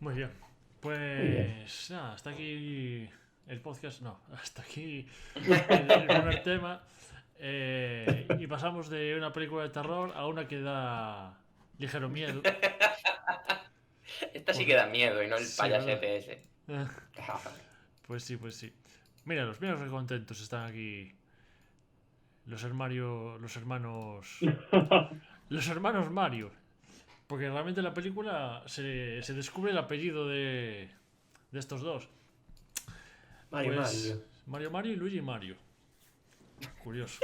Muy bien. Muy bien. Pues nada, hasta aquí el podcast. No, hasta aquí el primer tema. Y pasamos de una película de terror a una que da ligero miedo. Esta sí que Porque, da miedo y no el sí, ¿verdad? payasete ese. Eh, Pues sí, pues sí. Mira qué contentos están aquí los hermanos, los hermanos Mario. Porque realmente en la película se descubre el apellido de estos dos. Mario, Pues Mario. Mario y Luigi Mario. Curioso.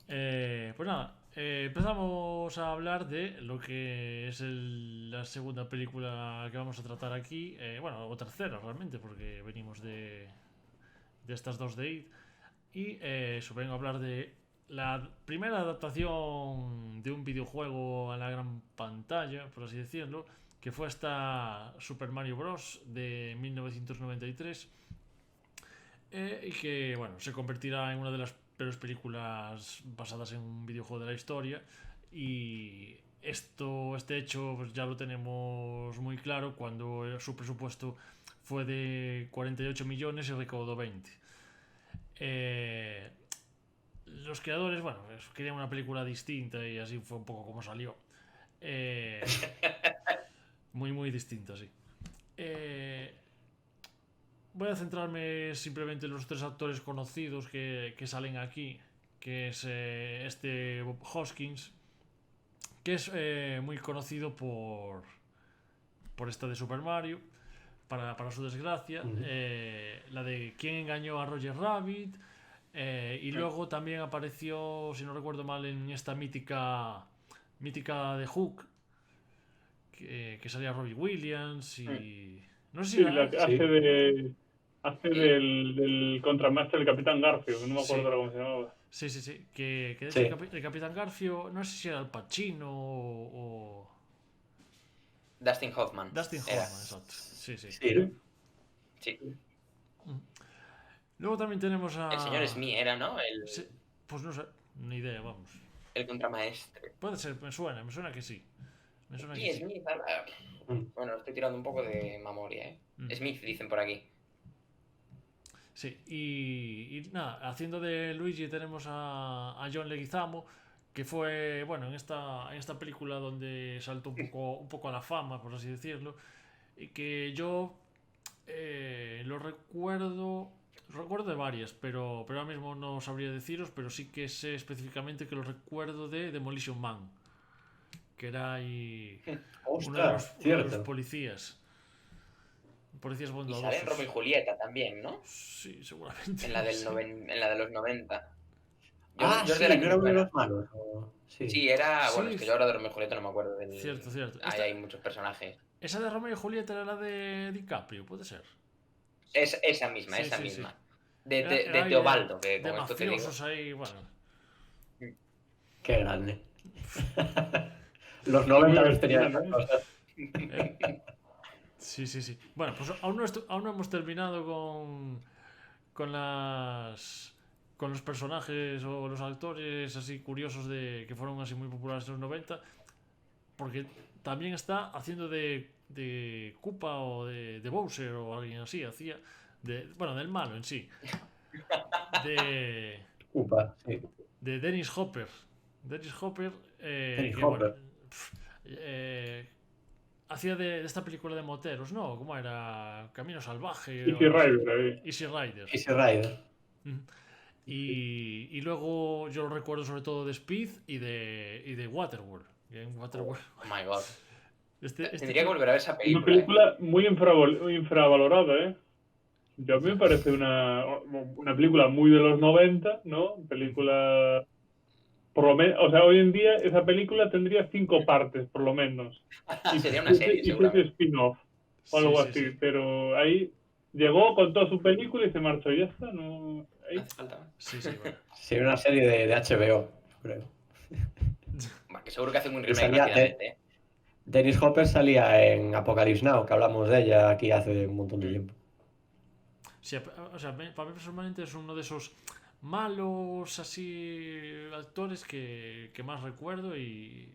Pues nada, empezamos a hablar de lo que es la segunda película que vamos a tratar aquí. Bueno, o tercera realmente, porque venimos de estas dos de It. Y eso, vengo a hablar de la primera adaptación de un videojuego a la gran pantalla, por así decirlo, que fue esta Super Mario Bros. De 1993. Y que, bueno, se convertirá en una de las peores películas basadas en un videojuego de la historia. Y este hecho pues ya lo tenemos muy claro cuando su presupuesto fue de 48 millones y recaudó 20. Los creadores, bueno, querían una película distinta y así fue un poco como salió. Muy, muy distinta, sí. Eh, Voy a centrarme simplemente en los tres actores conocidos que salen aquí, que es Bob Hoskins, que es muy conocido por esta de Super Mario, para su desgracia, Ujú. la de ¿Quién engañó a Roger Rabbit? Y luego también apareció, si no recuerdo mal, en esta mítica de Hook, que salía Robbie Williams y... No sé si Sí, la era... que hace Sí. Sí. del contramaestre del Capitán Garfio, que no me acuerdo Sí, ahora cómo se llamaba. sí. Que de hecho Sí. el Capitán Garfio, no sé si era Al Pacino o Dustin Hoffman Dustin era. Hoffman, exacto. Sí. Sí, ¿no? Sí, Sí. Luego también tenemos El señor a... Smith era, ¿no? Sí, pues no sé, ni idea, vamos. El contramaestre. Puede ser, me suena que sí. Me suena que Sí, sí. Smith. Mm. Bueno, estoy tirando un poco de memoria, ¿eh? Smith, dicen por aquí. Sí, y nada, haciendo de Luigi tenemos a John Leguizamo, que fue, bueno, en esta película donde saltó un poco a la fama, por así decirlo, y que yo lo recuerdo de varias, pero ahora mismo no sabría deciros, pero sí que sé específicamente que lo recuerdo de Demolition Man, que era ahí Ostras, uno de los cierto. policías Y sale en Romeo y bondadosos. Julieta también, ¿no? Sí, seguramente, En la sí. en la de los 90. Ah, Yo es de la sí, que no me era uno de suena. los malos. Sí. Sí, era. Bueno, es Sí, que yo ahora de Romeo y Julieta no me acuerdo cierto, del. cierto. Ahí hay muchos personajes. Esa de Romeo y Julieta era la de DiCaprio, puede ser. Es esa misma, Sí, esa sí, sí. misma. De, Era, de, era de ahí Teobaldo, que de con esto te mafiosos digo. ahí, bueno. Qué grande. Los qué 90 los tenían universidad, esas ¿no? cosas. eh, sí. Bueno, pues aún no hemos terminado con las con los personajes o los actores así curiosos que fueron así muy populares en los 90, porque también está haciendo de Koopa o de Bowser o alguien así, bueno, del malo en sí, de, Upa, sí. de Dennis Hopper. Dennis Hopper, Dennis que bueno, Hopper. eh, hacía de esta película de moteros, ¿no? ¿Cómo era? Camino Salvaje o Easy algo así. Rider, ahí. Easy Rider. Easy Rider. Mm. Y luego yo lo recuerdo sobre todo de Speed y de Waterworld. Que en Waterworld. Oh my god. Este Tendría que tío. volver a ver esa Una película, ¿eh? película muy infravalorada, ¿eh? Yo a mí me Ya. parece una película muy de los 90, ¿no? Mm. Película... Por lo menos, o sea, hoy en día esa película tendría 5 partes, por lo menos. Y Sería una siete, serie, y siete seguramente. spin-off, o Sí, algo sí, así. sí. Pero ahí llegó, contó su película y se marchó. Y ya está, ¿no? No Ahí. hace falta. Sí, sí, bueno. Sí, una serie de HBO, creo. Bueno, que seguro que hace un Que remake salía rápidamente, ¿eh? Dennis Hopper salía en Apocalypse Now, que hablamos de ella aquí hace un montón de tiempo. Sí, o sea, para mí personalmente es uno de esos malos así actores que más recuerdo y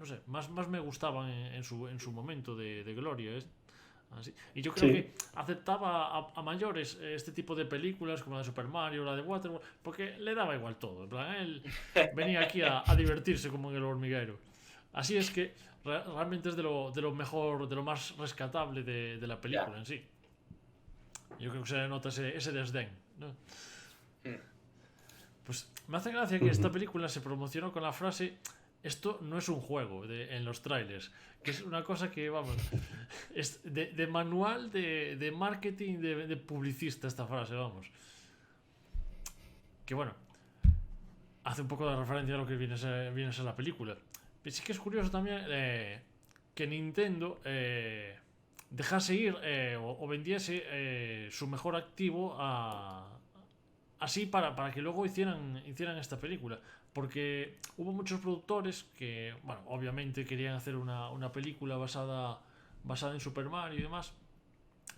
no sé, más me gustaban en su momento de gloria. Así. Y yo creo Sí. que aceptaba a mayores este tipo de películas como la de Super Mario, la de Waterworld, porque le daba igual todo. En plan, él venía aquí a divertirse como en el hormiguero. Así es que realmente es de lo mejor, de lo más rescatable de la película en sí. Yo creo que se le nota ese desdén, ¿no? Pues me hace gracia que esta película se promocionó con la frase: esto no es un juego, en los trailers. Que es una cosa que, vamos, es de manual de marketing de publicista esta frase, vamos. Que bueno, hace un poco de referencia a lo que viene a ser la película. Pero sí que es curioso también que Nintendo dejase ir o vendiese su mejor activo así para que luego hicieran esta película. Porque hubo muchos productores que, bueno, obviamente querían hacer una película basada en Super Mario y demás.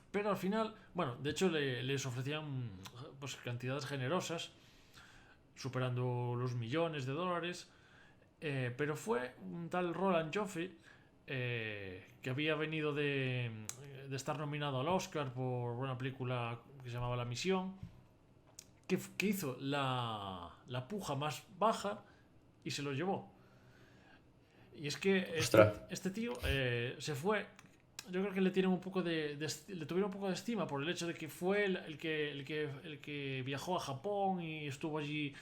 Pero al final, bueno, de hecho les ofrecían pues cantidades generosas, superando los millones de dólares. Pero fue un tal Roland Joffe, que había venido de estar nominado al Oscar por una película que se llamaba La Misión, que hizo la puja más baja y se lo llevó. Y es que este tío se fue. Yo creo que le tienen un poco le tuvieron un poco de estima por el hecho de que fue el que viajó a Japón y estuvo allí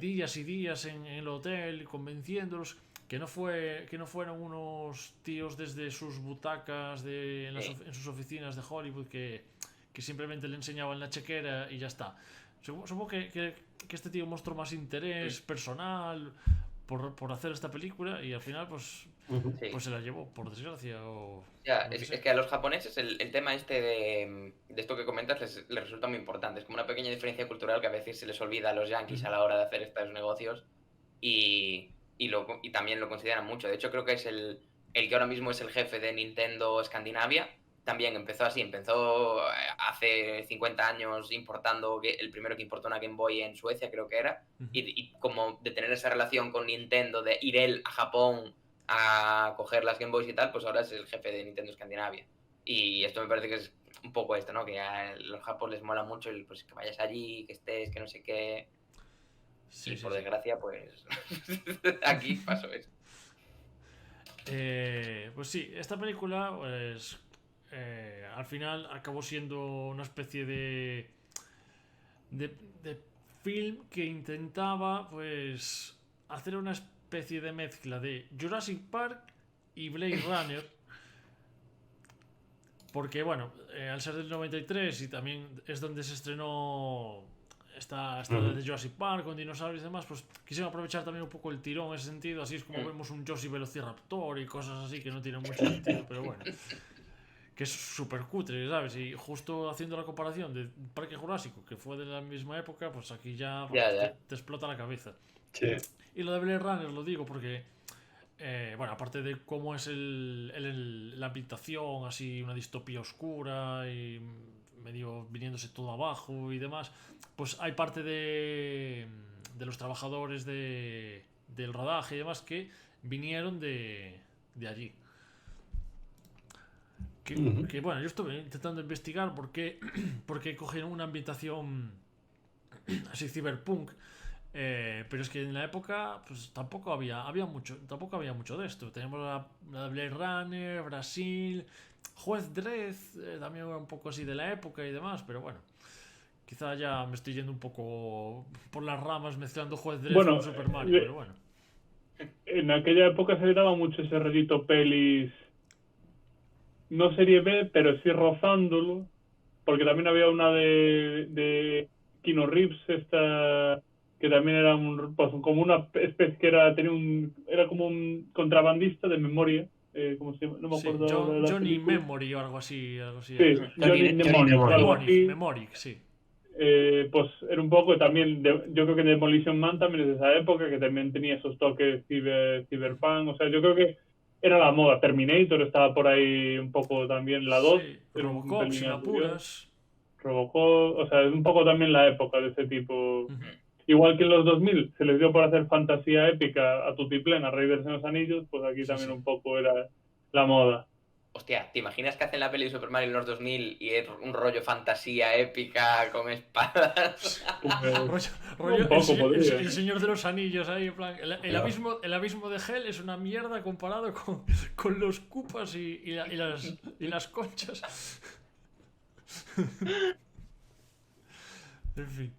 días y días en el hotel convenciéndolos, que no fueron unos tíos desde sus butacas en sus oficinas de Hollywood que simplemente le enseñaban la chequera y ya está. Supongo que este tío mostró más interés personal por hacer esta película y al final pues se la llevó, por desgracia. Es que a los japoneses el tema este de esto que comentas les resulta muy importante. Es como una pequeña diferencia cultural que a veces se les olvida a los yankees a la hora de hacer estos negocios y también lo consideran mucho. De hecho, creo que es el que ahora mismo es el jefe de Nintendo Escandinavia. También empezó hace 50 años importando, el primero que importó una Game Boy en Suecia, creo que era, y como de tener esa relación con Nintendo, de ir él a Japón a coger las Game Boys y tal, pues ahora es el jefe de Nintendo Escandinavia. Y esto me parece que es un poco esto, ¿no? Que a los japoneses les mola mucho pues que vayas allí, que estés, que no sé qué. Sí, y por desgracia, pues aquí pasó eso. Pues sí, esta película, pues al final acabó siendo una especie de film que intentaba pues hacer una especie de mezcla de Jurassic Park y Blade Runner, porque bueno, al ser del 93 y también es donde se estrenó esta de Jurassic Park con dinosaurios y demás, pues quisieron aprovechar también un poco el tirón en ese sentido. Así es como vemos un Yoshi Velociraptor y cosas así que no tienen mucho sentido, pero bueno, que es súper cutre, ¿sabes? Y justo haciendo la comparación del Parque Jurásico, que fue de la misma época, pues aquí ya te explota la cabeza. Sí. Y lo de Blade Runner lo digo porque, bueno, aparte de cómo es la ambientación, así una distopía oscura y medio viniéndose todo abajo y demás, pues hay parte de los trabajadores del rodaje y demás que vinieron de allí. Que bueno, yo estuve intentando investigar por qué cogieron una ambientación así cyberpunk, pero es que en la época pues tampoco había mucho de esto. Tenemos la Blade Runner, Brasil, Juez Dredd, también era un poco así de la época y demás, pero bueno, quizá ya me estoy yendo un poco por las ramas mezclando Juez Dredd con Super Mario, pero bueno. En aquella época se le daba mucho ese rollito pelis, no serie B, pero sí rozándolo, porque también había una de Keanu Reeves, esta que también era como una especie que era como un contrabandista de memoria, ¿cómo se llama? No me acuerdo. Sí, Johnny Memory o algo así. Sí, Johnny Mnemonic, sí. Pues era un poco también, yo creo que Demolition Man también es de esa época, que también tenía esos toques cyberpunk, o sea, yo creo que era la moda. Terminator estaba por ahí un poco también, la 2. Sí, Robocop, sin apuras. Robocop, o sea, es un poco también la época de ese tipo. igual que en los 2000 se les dio por hacer fantasía épica a tutiplén a Raiders en los Anillos, pues aquí también un poco era la moda. Hostia, ¿te imaginas que hacen la peli de Super Mario en los 2000 y es un rollo fantasía épica con espadas? rollo el Señor de los Anillos ahí, en plan. El abismo de Hell es una mierda comparado con los Koopas y las conchas. En fin.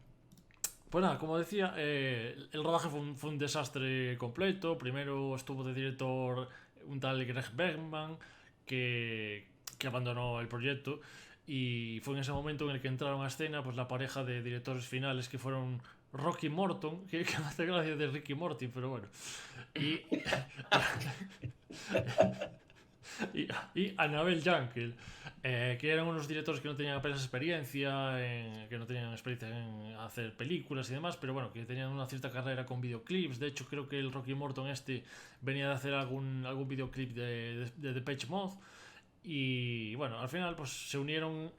Pues nada, como decía, el rodaje fue un desastre completo. Primero estuvo de director un tal Greg Bergman que abandonó el proyecto, y fue en ese momento en el que entraron a escena pues la pareja de directores finales, que fueron Rocky Morton, que me hace gracia de Ricky Morty, pero bueno, y Annabel Jankel, que eran unos directores que no tenían apenas experiencia, que no tenían experiencia en hacer películas y demás, pero bueno, que tenían una cierta carrera con videoclips. De hecho, creo que el Rocky Morton venía de hacer algún videoclip de Depeche Mode, y bueno, al final pues se unieron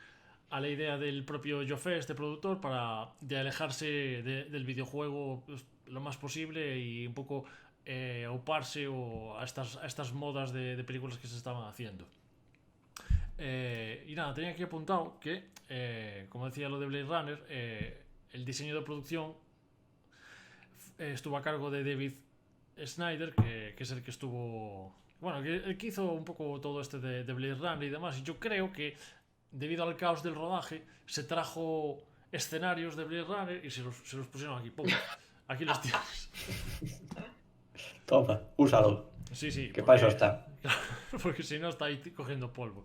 a la idea del propio Joffé, este productor, de alejarse del videojuego pues, lo más posible, y un poco auparse a estas modas de películas que se estaban haciendo. Y nada, tenía aquí apuntado que, como decía lo de Blade Runner, el diseño de producción estuvo a cargo de David Snyder, que es el que estuvo... Bueno, el que hizo un poco todo de Blade Runner y demás. Y yo creo que, debido al caos del rodaje, se trajo escenarios de Blade Runner y se los pusieron aquí. ¡Pum! Aquí los tienes. Toma, úsalo. Sí. Que para eso está. Porque si no está ahí cogiendo polvo.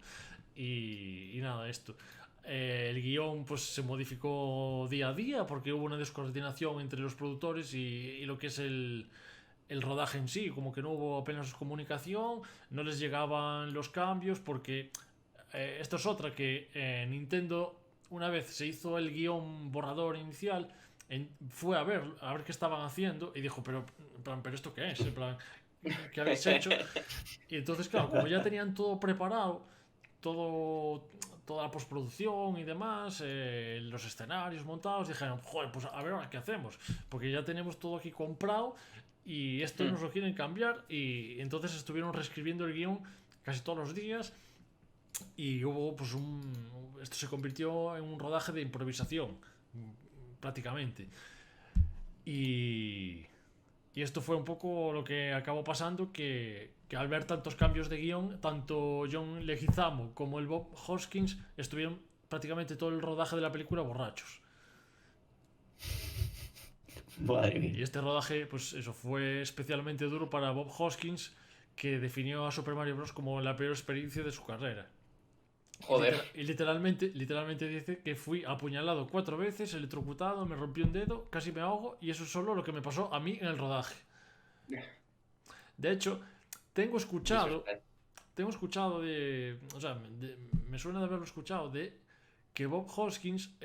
Y nada, esto. El guión pues se modificó día a día porque hubo una descoordinación entre los productores y lo que es el rodaje en sí. Como que no hubo apenas comunicación, no les llegaban los cambios, porque esto es otra, que Nintendo, una vez se hizo el guión borrador inicial, fue a ver qué estaban haciendo y dijo, pero ¿esto qué es? En plan, ¿qué habéis hecho? Y entonces, claro, como ya tenían todo preparado, toda la postproducción y demás, los escenarios montados, dijeron, joder, pues a ver ahora qué hacemos, porque ya tenemos todo aquí comprado y esto nos lo quieren cambiar. Y entonces estuvieron reescribiendo el guión casi todos los días, y hubo pues esto se convirtió en un rodaje de improvisación prácticamente, y esto fue un poco lo que acabó pasando, que al ver tantos cambios de guión, tanto John Leguizamo como el Bob Hoskins estuvieron prácticamente todo el rodaje de la película borrachos. Madre mía. Y este rodaje, pues eso, fue especialmente duro para Bob Hoskins, que definió a Super Mario Bros. Como la peor experiencia de su carrera. Joder. Y literalmente dice que fui apuñalado 4 veces, electrocutado, me rompí un dedo, casi me ahogo, y eso es solo lo que me pasó a mí en el rodaje. De hecho, tengo escuchado o sea, me suena de haberlo escuchado, de que Bob Hoskins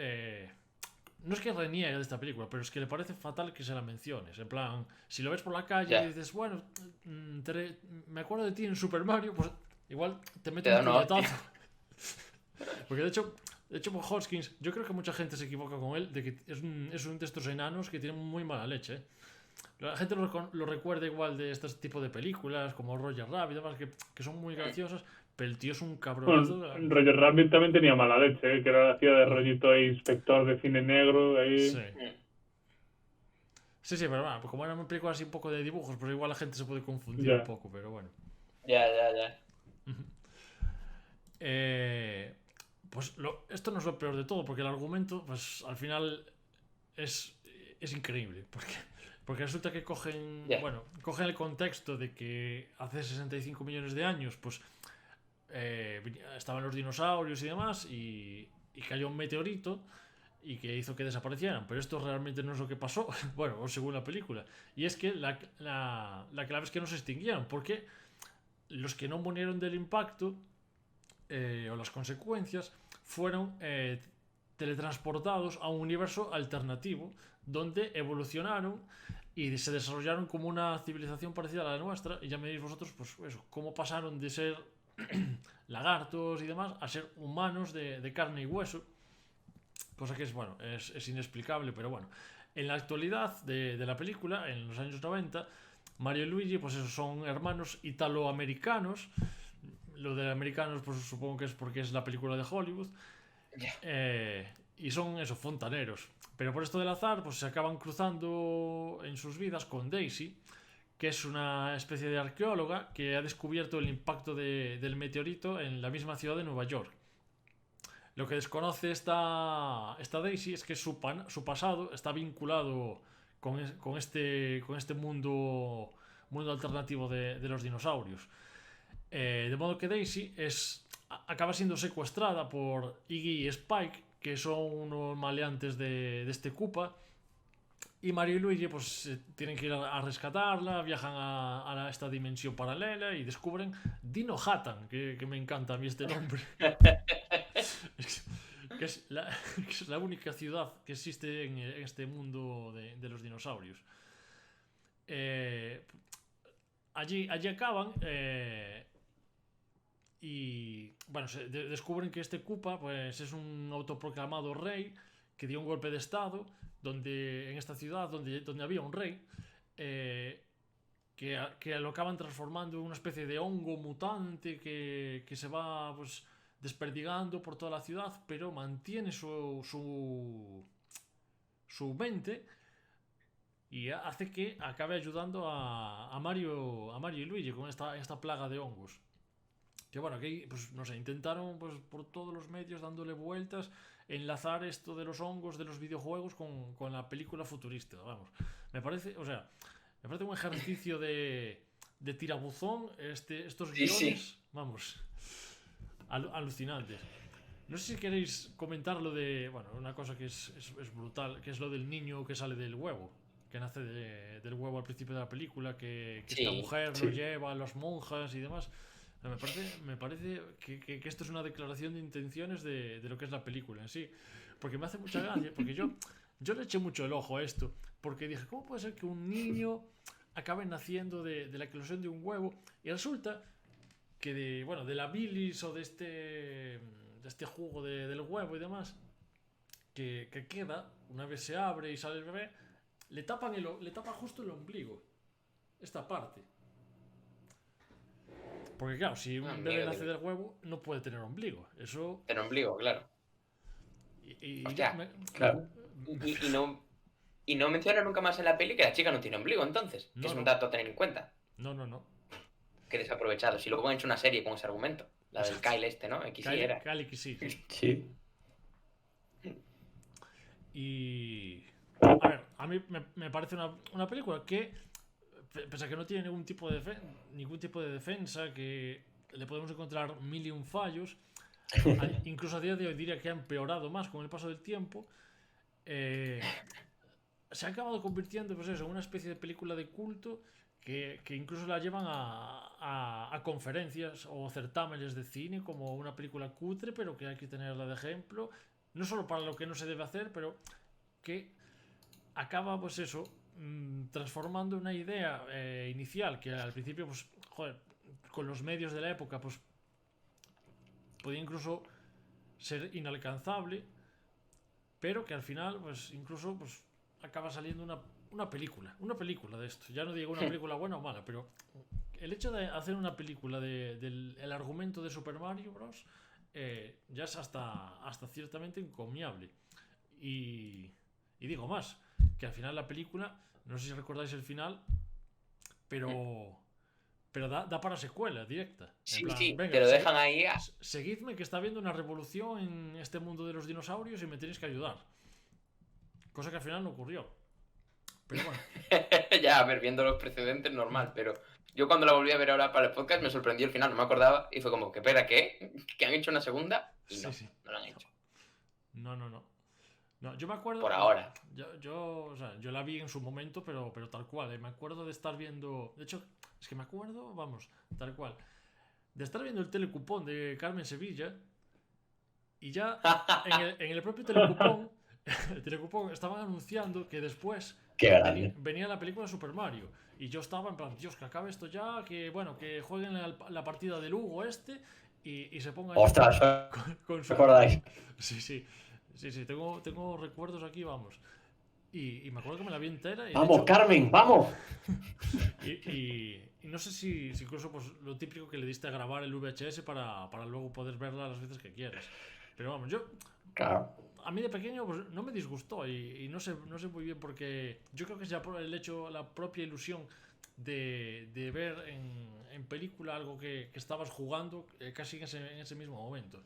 no es que reniegue de esta película, pero es que le parece fatal que se la menciones. En plan, si lo ves por la calle y dices, bueno, me acuerdo de ti en Super Mario, pues igual te meto un puñetazo. Porque de hecho Bob Hoskins, yo creo que mucha gente se equivoca con él, de que es un de estos enanos que tiene muy mala leche. La gente lo recuerda igual de este tipo de películas como Roger Rabbit, demás, que son muy graciosas, pero el tío es un cabronazo. Bueno, Roger Rabbit también tenía mala leche, que era hacía de rollito ahí, inspector de cine negro. Ahí. Sí, pero bueno, pues como era una película así un poco de dibujos, pues igual la gente se puede confundir un poco, pero bueno. Ya. Pues esto no es lo peor de todo, porque el argumento, pues al final es increíble, porque resulta que cogen el contexto de que hace 65 millones de años, pues estaban los dinosaurios y demás, y cayó un meteorito y que hizo que desaparecieran, pero esto realmente no es lo que pasó, bueno, según la película, y es que la clave es que no se extinguieron, porque los que no murieron del impacto o las consecuencias fueron teletransportados a un universo alternativo donde evolucionaron y se desarrollaron como una civilización parecida a la nuestra. Y ya me diréis vosotros, pues eso, cómo pasaron de ser lagartos y demás a ser humanos de carne y hueso, cosa que es inexplicable, pero bueno. En la actualidad de la película, en los años 90, Mario y Luigi, pues esos son hermanos italoamericanos. Lo de americanos, pues supongo que es porque es la película de Hollywood. Y son esos fontaneros. Pero por esto del azar, pues se acaban cruzando en sus vidas con Daisy, que es una especie de arqueóloga que ha descubierto el impacto del meteorito en la misma ciudad de Nueva York. Lo que desconoce esta Daisy es que su pasado está vinculado con este mundo alternativo de los dinosaurios. De modo que Daisy acaba siendo secuestrada por Iggy y Spike, que son unos maleantes de este Koopa. Y Mario y Luigi pues tienen que ir a rescatarla, viajan a esta dimensión paralela y descubren Dino Hattan, que me encanta a mí este nombre. que es la única ciudad que existe en este mundo de los dinosaurios. Allí acaban y bueno, descubren que este Koopa pues es un autoproclamado rey que dio un golpe de estado en esta ciudad donde había un rey que lo acaban transformando en una especie de hongo mutante que se va pues desperdigando por toda la ciudad, pero mantiene su mente y hace que acabe ayudando a Mario y Luigi con esta plaga de hongos. Que bueno, aquí pues no sé, intentaron pues por todos los medios dándole vueltas, enlazar esto de los hongos de los videojuegos con la película futurista, vamos. Me parece un ejercicio de tirabuzón estos guiones, sí. Vamos, alucinantes. No sé si queréis comentar lo de, bueno, una cosa que es brutal, que es lo del niño que sale del huevo, que nace del huevo al principio de la película, que sí, esta mujer lo lleva a las monjas y demás. Me parece que esto es una declaración de intenciones de lo que es la película en sí. Porque me hace mucha gracia, porque yo le eché mucho el ojo a esto, porque dije, ¿cómo puede ser que un niño acabe naciendo de la eclosión de un huevo? Y resulta que de la bilis o de este jugo del huevo y demás, que queda, una vez se abre y sale el bebé, le tapan justo el ombligo, esta parte. Porque claro, si un bebé nace del huevo, no puede tener ombligo. Eso... Tener ombligo, claro. Claro. Y no menciona nunca más en la peli que la chica no tiene ombligo, entonces. Que es un dato a tener en cuenta. No. Qué desaprovechado. Si luego han hecho una serie con ese argumento. La del Kyle ¿no? Kyle XY. Sí. Y... A ver, a mí me parece una película que... Pese a que no tiene ningún tipo de defensa, que le podemos encontrar mil y un fallos, incluso a día de hoy diría que ha empeorado más con el paso del tiempo, se ha acabado convirtiendo pues eso, en una especie de película de culto que incluso la llevan a conferencias o certámenes de cine como una película cutre, pero que hay que tenerla de ejemplo, no solo para lo que no se debe hacer, pero que acaba pues eso, transformando una idea inicial que al principio pues joder, con los medios de la época pues podía incluso ser inalcanzable, pero que al final pues incluso pues acaba saliendo una película de esto. Ya no digo una película buena o mala, pero el hecho de hacer una película del argumento de Super Mario Bros. Ya es hasta ciertamente encomiable. Y digo más, que al final la película, no sé si recordáis el final, pero da para secuela directa. Sí, plan, sí, venga, te lo dejan ahí. Seguidme que está habiendo una revolución en este mundo de los dinosaurios y me tenéis que ayudar. Cosa que al final no ocurrió. Pero bueno. Ya, a ver, viendo los precedentes, normal, pero yo cuando la volví a ver ahora para el podcast me sorprendió el final, no me acordaba y fue como, que espera, ¿qué? ¿Que han hecho una segunda? Y no, sí. No lo han hecho. No, yo me acuerdo... Por ahora. Yo la vi en su momento, pero tal cual. Me acuerdo de estar viendo... De hecho, es que me acuerdo, vamos, tal cual. De estar viendo el telecupón de Carmen Sevilla y ya en el propio telecupón, estaban anunciando que después venía la película Super Mario. Y yo estaba en plan, Dios, que acabe esto ya, que bueno, que jueguen la partida del Hugo y se pongan... ¡Ostras! con su... ¿Recordáis? Sí, tengo recuerdos aquí, vamos. Y me acuerdo que me la vi entera. Y de ¡Vamos, hecho, Carmen, vamos! y no sé si incluso pues, lo típico que le diste a grabar el VHS para luego poder verla las veces que quieras. Pero vamos, Claro. a mí de pequeño pues, no me disgustó y no sé muy bien porque yo creo que es ya por el hecho, la propia ilusión de ver en película algo que estabas jugando casi en ese mismo momento.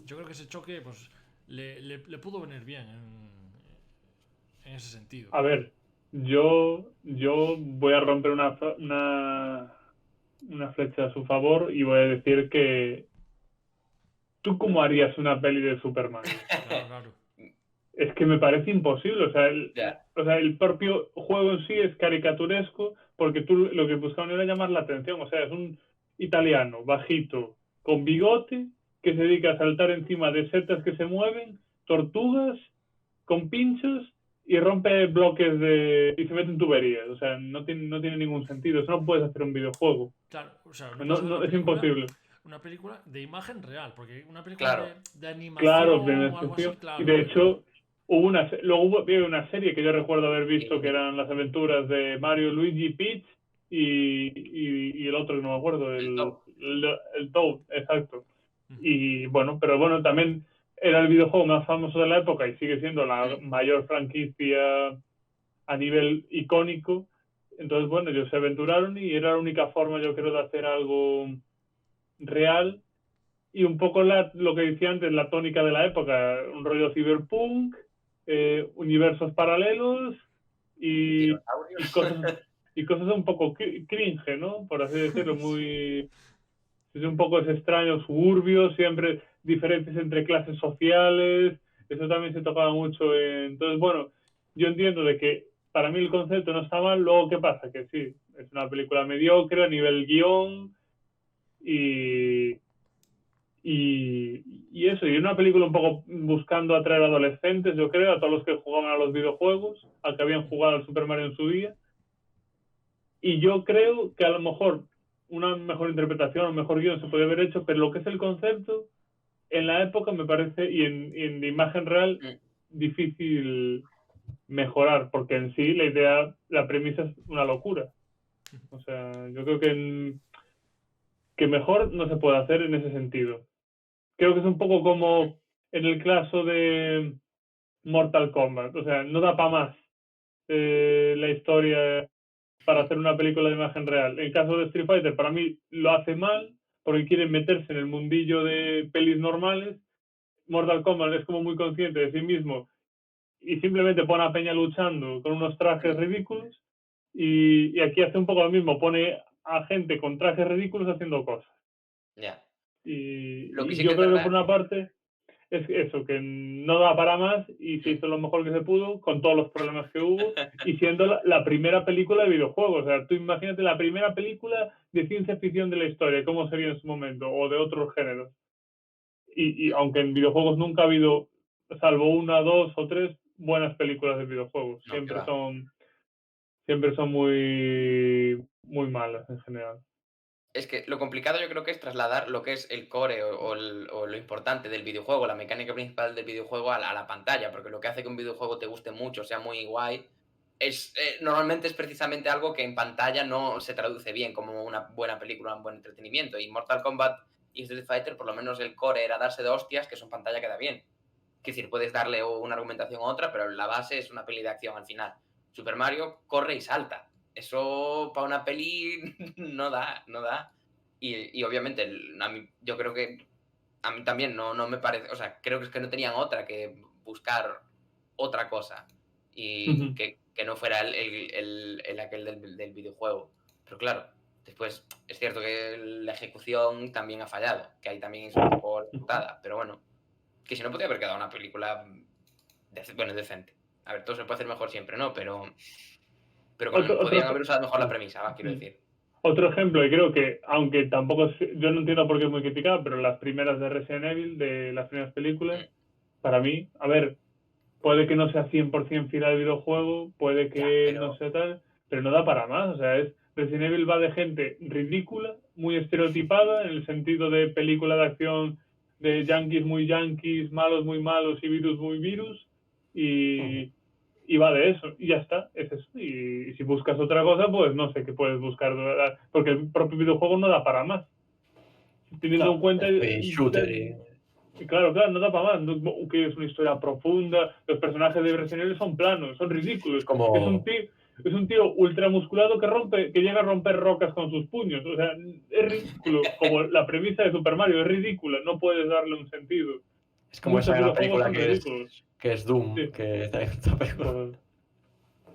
Yo creo que ese choque pues le pudo venir bien en ese sentido. A ver, yo voy a romper una flecha a su favor y voy a decir que ¿tú cómo harías una peli de Superman? Claro. Es que me parece imposible. O sea, Ya. el propio juego en sí es caricaturesco porque tú lo que buscaban era llamar la atención. O sea, es un italiano bajito con bigote que se dedica a saltar encima de setas que se mueven, tortugas con pinchos y rompe bloques y se mete en tuberías. O sea, no tiene ningún sentido. Eso no puedes hacer un videojuego. Claro, o sea, no, No, es imposible. Una película de imagen real, porque una película Claro. de animación Claro, o algo así, claro. Y de hecho, luego había una serie que yo recuerdo haber visto que eran las aventuras de Mario, Luigi, Peach y el otro que no me acuerdo, el Toad, exacto. Y bueno, pero bueno, también era el videojuego más famoso de la época y sigue siendo la mayor franquicia a nivel icónico. Entonces, bueno, ellos se aventuraron y era la única forma, yo creo, de hacer algo real y un poco lo que decía antes, la tónica de la época, un rollo cyberpunk, universos paralelos y cosas un poco cringe, ¿no? Por así decirlo, es un poco ese extraño suburbio, siempre diferentes entre clases sociales, eso también se tocaba mucho. Entonces, bueno, yo entiendo de que para mí el concepto no está mal, luego, ¿qué pasa? Que sí, es una película mediocre a nivel guión y eso, y una película un poco buscando atraer a adolescentes, yo creo, a todos los que jugaban a los videojuegos, a que habían jugado al Super Mario en su día. Y yo creo que a lo mejor una mejor interpretación, un mejor guión se puede haber hecho, pero lo que es el concepto, en la época me parece, y en de imagen real, difícil mejorar, porque en sí la idea, la premisa es una locura. O sea, yo creo que mejor no se puede hacer en ese sentido. Creo que es un poco como en el caso de Mortal Kombat. O sea, no da para más la historia para hacer una película de imagen real. En el caso de Street Fighter, para mí lo hace mal porque quiere meterse en el mundillo de pelis normales. Mortal Kombat es como muy consciente de sí mismo y simplemente pone a Peña luchando con unos trajes ridículos y aquí hace un poco lo mismo, pone a gente con trajes ridículos haciendo cosas. Ya. Y Lo que sí yo que es creo que verdad. por una parte es eso, que no da para más y se hizo lo mejor que se pudo con todos los problemas que hubo y siendo la primera película de videojuegos. O sea, tú imagínate la primera película de ciencia ficción de la historia, cómo sería en su momento, o de otros géneros. Y aunque en videojuegos nunca ha habido, salvo una, dos o tres buenas películas de videojuegos, No, siempre son muy, muy malas en general. es que lo complicado yo creo que es trasladar lo que es el core o lo importante del videojuego, la mecánica principal del videojuego a la pantalla, porque lo que hace que un videojuego te guste mucho, sea muy guay, normalmente es precisamente algo que en pantalla no se traduce bien como una buena película, un buen entretenimiento. Y Mortal Kombat y Street Fighter, por lo menos el core era darse de hostias, que eso en pantalla queda bien. Es decir, puedes darle una argumentación a otra, pero la base es una peli de acción al final. Super Mario corre y salta. Eso para una peli no da. Y obviamente, yo creo que a mí también no me parece, o sea, creo que es que no tenían otra que buscar otra cosa y que no fuera el aquel del videojuego. Pero claro, después es cierto que la ejecución también ha fallado, que ahí también es un poco putada, pero bueno, que si no podía haber quedado una película decente. A ver, todo se puede hacer mejor siempre, ¿no? Pero podrían haber usado mejor la premisa, quiero decir. Otro ejemplo, y creo que, aunque tampoco, yo no entiendo por qué es muy criticado, pero las primeras de Resident Evil, de las primeras películas, para mí, a ver, puede que no sea 100% fiel al videojuego, puede que no sea tal, pero no da para más. O sea, Resident Evil va de gente ridícula, muy estereotipada, en el sentido de película de acción de yankees muy yankees, malos muy malos y virus muy virus, y y va de eso, y ya está, es eso. Y si buscas otra cosa, pues no sé qué puedes buscar, de verdad, porque el propio videojuego no da para más. Teniendo en cuenta... shooter y... Claro, no da para más. Que es una historia profunda. Los personajes de Resident Evil son planos, son ridículos. Es como... Es un tío ultramusculado que llega a romper rocas con sus puños. O sea, es ridículo. Como la premisa de Super Mario es ridícula. No puedes darle un sentido. Es como Muchos esa gran videojuegos película son que es Doom. Sí. Que esta película.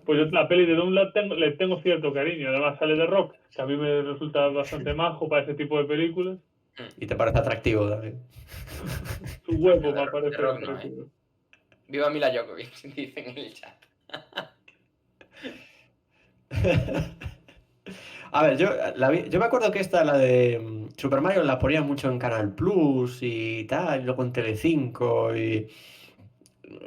Pues yo la peli de Doom le tengo cierto cariño. Además sale de Rock, que a mí me resulta bastante majo para ese tipo de películas. Y te parece atractivo también. Su huevo me parece Rock no, Viva Mila Djokovic, dicen en el chat. A ver, yo me acuerdo que la de Super Mario, la ponía mucho en Canal Plus y tal, y luego en Telecinco y...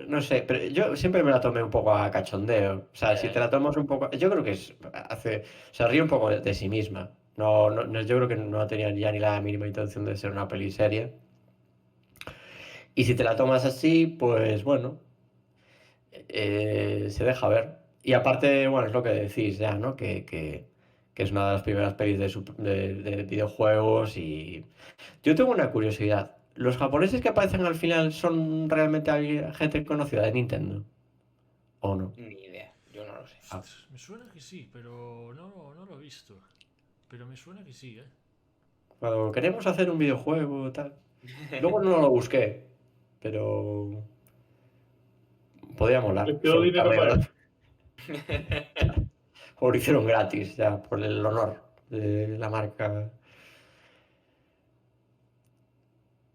No sé, pero yo siempre me la tomé un poco a cachondeo. O sea, si te la tomas un poco... Yo creo que se ríe un poco de sí misma. Yo creo que no tenía ya ni la mínima intención de ser una peli seria. Y si te la tomas así, pues bueno, se deja ver. Y aparte, bueno, es lo que decís ya, ¿no? Que es una de las primeras pelis de videojuegos y... Yo tengo una curiosidad. ¿Los japoneses que aparecen al final son realmente gente conocida de Nintendo? ¿O no? Ni idea, yo no lo sé. Me suena que sí, pero no lo he visto. Pero me suena que sí, ¿eh? Cuando queremos hacer un videojuego tal. Luego no lo busqué, pero... Podría molar. Les quedó dinero para eso. O lo hicieron gratis, ya, por el honor de la marca.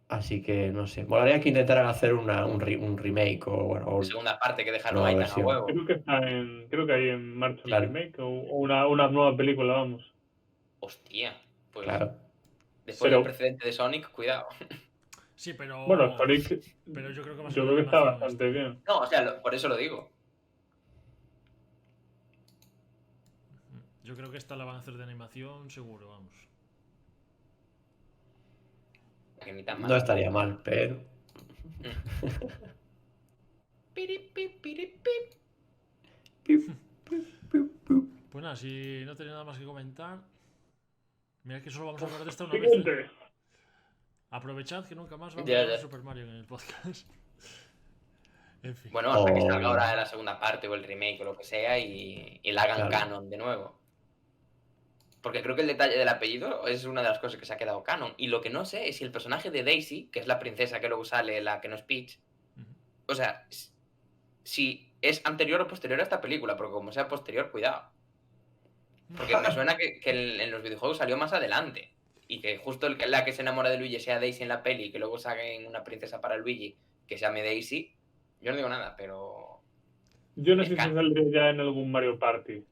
Así que no sé. Molaría que intentaran hacer un remake o bueno. O segunda parte que dejaron nueva ahí tan a versión. huevo. Creo que hay en marcha el Claro. remake o una nueva película, vamos. Hostia, pues Claro. después del precedente de Sonic, cuidado. Sí, pero... Bueno, Sonic, pero yo creo que, yo creo que está bastante bien. No, o sea, por eso lo digo. Yo creo que esta la van a hacer de animación, seguro, vamos. Que ni tan mal. No estaría mal, pero... Pues nada, si no tenéis nada más que comentar... Mira que solo vamos a hablar de esta una vez. Siguiente. Aprovechad que nunca más vamos a hablar de Super Mario en el podcast. En fin. Bueno, hasta que salga ahora la segunda parte o el remake o lo que sea y la hagan canon de nuevo. Porque creo que el detalle del apellido es una de las cosas que se ha quedado canon. Y lo que no sé es si el personaje de Daisy, que es la princesa que luego sale, la que no es Peach, o sea, si es anterior o posterior a esta película, porque como sea posterior, cuidado. Porque me suena que en los videojuegos salió más adelante. Y que justo la que se enamora de Luigi sea Daisy en la peli y que luego saquen una princesa para Luigi que se llame Daisy. Yo no digo nada, pero... Yo no sé si saldría ya en algún Mario Party.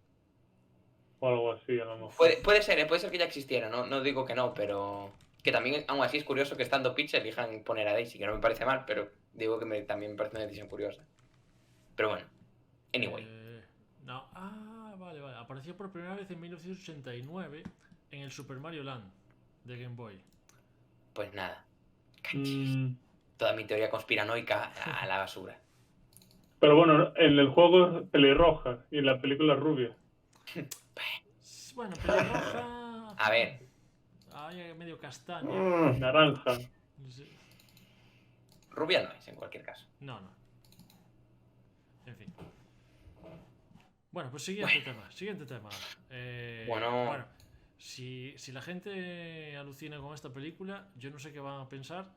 O algo así, a lo mejor. Puede ser que ya existiera, no digo que no, pero... Que también, aún así, es curioso que estando Peach elijan poner a Daisy, que no me parece mal, pero digo que también me parece una decisión curiosa. Pero bueno, anyway. No, vale. Apareció por primera vez en 1989 en el Super Mario Land de Game Boy. Pues nada. Toda mi teoría conspiranoica a la basura. Pero bueno, en el juego es pelirroja y en la película es rubia. Bueno, pelirroja... A ver. Ay, medio castaña. Naranja. Rubia no es, en cualquier caso. No. En fin. Bueno, pues siguiente tema. Bueno, si la gente alucina con esta película, yo no sé qué van a pensar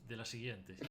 de la siguiente.